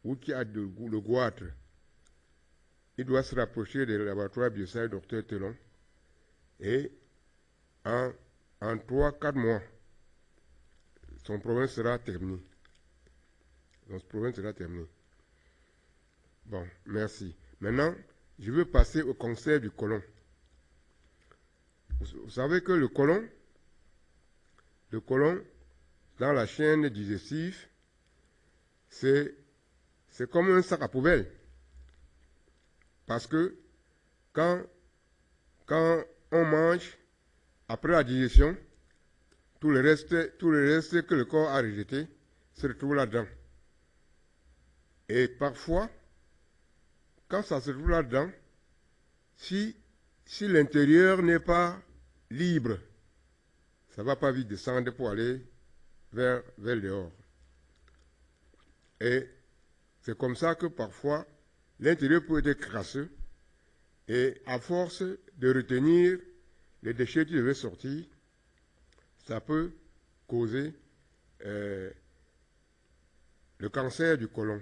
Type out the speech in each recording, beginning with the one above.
ou qui a le goitre, il doit se rapprocher des laboratoires Bioside Dr Telon et en 3-4 mois, son problème sera terminé. Donc, ce problème sera terminé. Bon, merci. Maintenant, je veux passer au cancer du côlon. Vous savez que le côlon, dans la chaîne digestive, c'est comme un sac à poubelle. Parce que quand on mange, après la digestion, tout le reste que le corps a rejeté se retrouve là-dedans. Et parfois, quand ça se trouve là-dedans, si l'intérieur n'est pas libre, ça ne va pas vite descendre pour aller vers le dehors. Et c'est comme ça que parfois, l'intérieur peut être crasseux et à force de retenir les déchets qui devaient sortir, ça peut causer le cancer du côlon.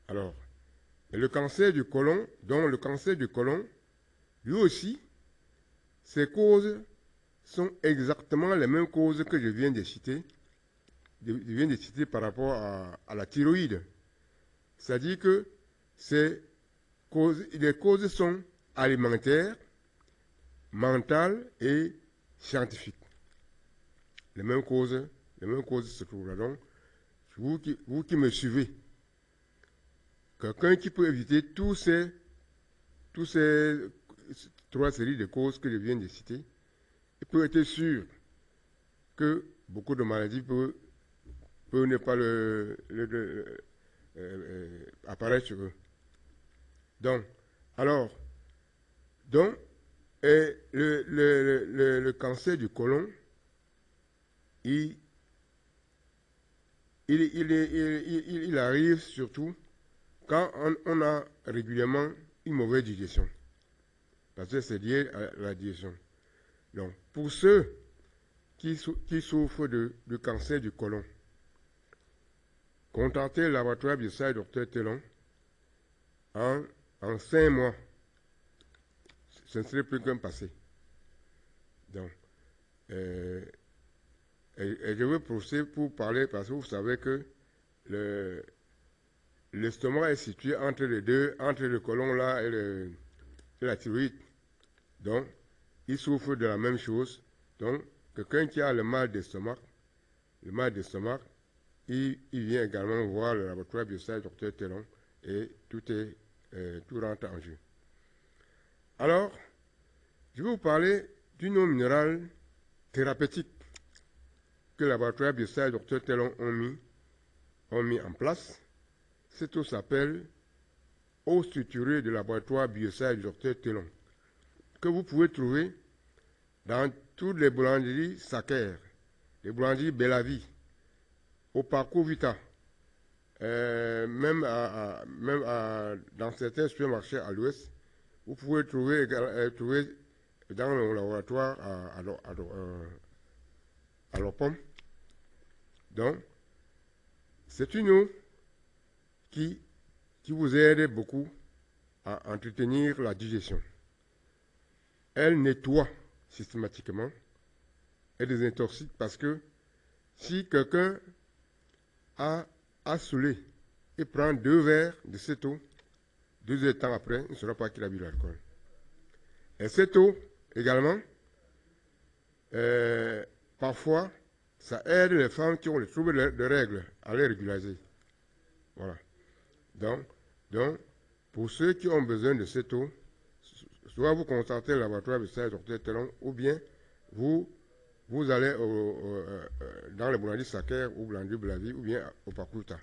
Alors, le cancer du côlon, lui aussi, ses causes sont exactement les mêmes causes que je viens de citer. Je viens de citer par rapport à la thyroïde. C'est-à-dire que les causes sont alimentaires, mentales et scientifiques. Les mêmes causes se trouvent là. Donc, vous qui me suivez, quelqu'un qui peut éviter tous ces 3 séries de causes que je viens de citer, il peut être sûr que beaucoup de maladies peuvent ne pas apparaître sur eux. Donc, le cancer du côlon, il arrive surtout quand on a régulièrement une mauvaise digestion. Parce que c'est lié à la digestion. Donc, pour ceux qui souffrent de cancer du côlon, contactez le laboratoire Bioside Dr Telon en 5 mois. Ce ne serait plus qu'un passé. Donc, et je veux procéder pour parler parce que vous savez que l'estomac est situé entre les deux, entre le côlon là et la thyroïde. Donc, il souffre de la même chose. Donc, quelqu'un qui a le mal d'estomac, il vient également voir le laboratoire Bioside Dr Telon et tout rentre en jeu. Alors, je vais vous parler d'une eau minérale thérapeutique que le laboratoire Bioside Dr Telon ont mis en place. Cette eau s'appelle eau structurée de laboratoire Bioside Dr Telon, que vous pouvez trouver dans toutes les boulangeries Sacher, les boulangeries Bellavie, au parcours Vita, même dans certains supermarchés à l'ouest, vous pouvez trouver dans le laboratoire à l'Opom. Donc, c'est une eau qui vous aide beaucoup à entretenir la digestion. Elle nettoie systématiquement, elle désintoxique parce que si quelqu'un a saoulé et prend 2 verres de cette eau, 2 heures de temps après, il ne saura pas qu'il a bu l'alcool. Et cette eau, également, parfois, ça aide les femmes qui ont le trouble de règles à les régulariser. Voilà. Donc, pour ceux qui ont besoin de cette eau, soit vous contactez le laboratoire Bioside Dr Telon, ou bien vous allez dans les boulangeries Sacher ou boulangerie Bellavie, ou bien au parcours Vita.